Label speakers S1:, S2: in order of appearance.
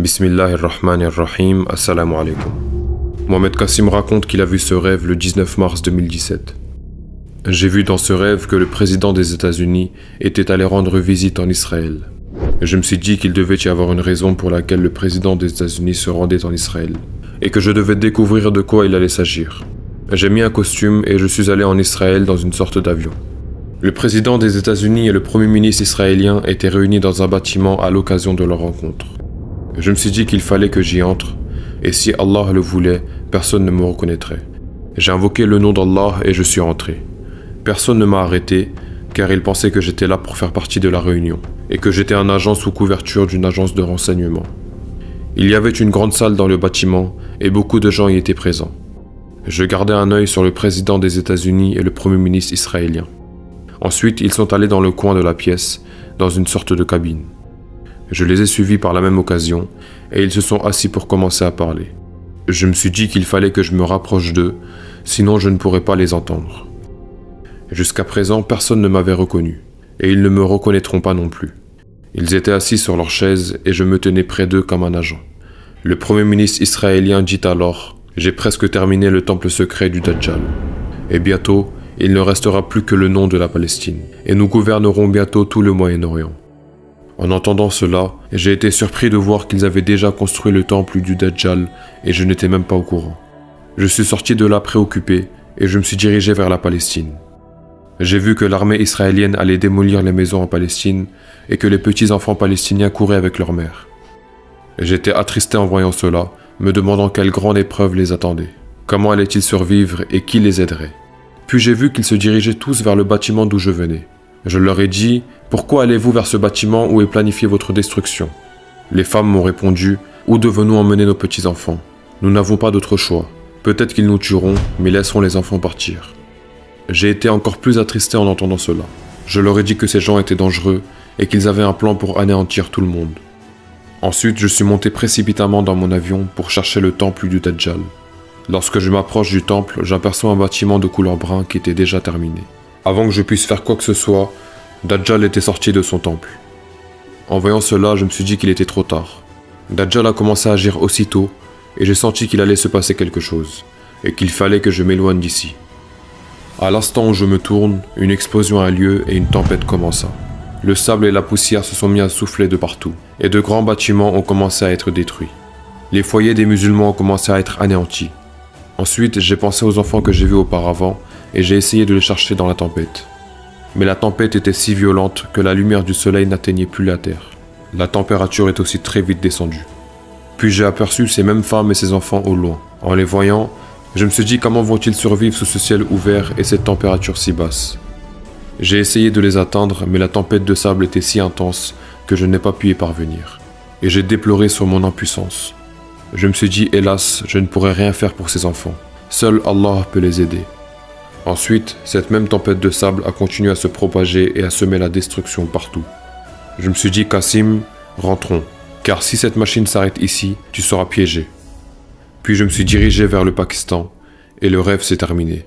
S1: Bismillahirrahmanirrahim, assalamu alaikum. Mohamed Kassim raconte qu'il a vu ce rêve le 19 mars 2017. J'ai vu dans ce rêve que le président des États-Unis était allé rendre visite en Israël. Je me suis dit qu'il devait y avoir une raison pour laquelle le président des États-Unis se rendait en Israël, et que je devais découvrir de quoi il allait s'agir. J'ai mis un costume et je suis allé en Israël dans une sorte d'avion. Le président des États-Unis et le premier ministre israélien étaient réunis dans un bâtiment à l'occasion de leur rencontre. Je me suis dit qu'il fallait que j'y entre, et si Allah le voulait, personne ne me reconnaîtrait. J'ai invoqué le nom d'Allah et je suis entré. Personne ne m'a arrêté, car ils pensaient que j'étais là pour faire partie de la réunion, et que j'étais un agent sous couverture d'une agence de renseignement. Il y avait une grande salle dans le bâtiment, et beaucoup de gens y étaient présents. Je gardais un œil sur le président des États-Unis et le premier ministre israélien. Ensuite, ils sont allés dans le coin de la pièce, dans une sorte de cabine. Je les ai suivis par la même occasion, et ils se sont assis pour commencer à parler. Je me suis dit qu'il fallait que je me rapproche d'eux, sinon je ne pourrais pas les entendre. Jusqu'à présent, personne ne m'avait reconnu, et ils ne me reconnaîtront pas non plus. Ils étaient assis sur leurs chaises, et je me tenais près d'eux comme un agent. Le premier ministre israélien dit alors « J'ai presque terminé le temple secret du Dajjal. Et bientôt, il ne restera plus que le nom de la Palestine, et nous gouvernerons bientôt tout le Moyen-Orient. » En entendant cela, j'ai été surpris de voir qu'ils avaient déjà construit le temple du Dajjal et je n'étais même pas au courant. Je suis sorti de là préoccupé et je me suis dirigé vers la Palestine. J'ai vu que l'armée israélienne allait démolir les maisons en Palestine et que les petits-enfants palestiniens couraient avec leur mère. J'étais attristé en voyant cela, me demandant quelle grande épreuve les attendait. Comment allaient-ils survivre et qui les aiderait? Puis j'ai vu qu'ils se dirigeaient tous vers le bâtiment d'où je venais. Je leur ai dit « Pourquoi allez-vous vers ce bâtiment où est planifiée votre destruction ?» Les femmes m'ont répondu « Où devons-nous emmener nos petits-enfants? Nous n'avons pas d'autre choix. Peut-être qu'ils nous tueront, mais laisserons les enfants partir. » J'ai été encore plus attristé en entendant cela. Je leur ai dit que ces gens étaient dangereux et qu'ils avaient un plan pour anéantir tout le monde. Ensuite, je suis monté précipitamment dans mon avion pour chercher le temple du Dajjal. Lorsque je m'approche du temple, j'aperçois un bâtiment de couleur brun qui était déjà terminé. Avant que je puisse faire quoi que ce soit, Dajjal était sorti de son temple. En voyant cela, je me suis dit qu'il était trop tard. Dajjal a commencé à agir aussitôt, et j'ai senti qu'il allait se passer quelque chose, et qu'il fallait que je m'éloigne d'ici. À l'instant où je me tourne, une explosion a lieu et une tempête commença. Le sable et la poussière se sont mis à souffler de partout, et de grands bâtiments ont commencé à être détruits. Les foyers des musulmans ont commencé à être anéantis. Ensuite, j'ai pensé aux enfants que j'ai vus auparavant, et j'ai essayé de les chercher dans la tempête. Mais la tempête était si violente que la lumière du soleil n'atteignait plus la terre. La température est aussi très vite descendue. Puis j'ai aperçu ces mêmes femmes et ces enfants au loin. En les voyant, je me suis dit comment vont-ils survivre sous ce ciel ouvert et cette température si basse. J'ai essayé de les atteindre, mais la tempête de sable était si intense que je n'ai pas pu y parvenir. Et j'ai déploré sur mon impuissance. Je me suis dit, hélas, je ne pourrai rien faire pour ces enfants. Seul Allah peut les aider. Ensuite, cette même tempête de sable a continué à se propager et à semer la destruction partout. Je me suis dit, Kassim, rentrons, car si cette machine s'arrête ici, tu seras piégé. Puis je me suis dirigé vers le Pakistan, et le rêve s'est terminé.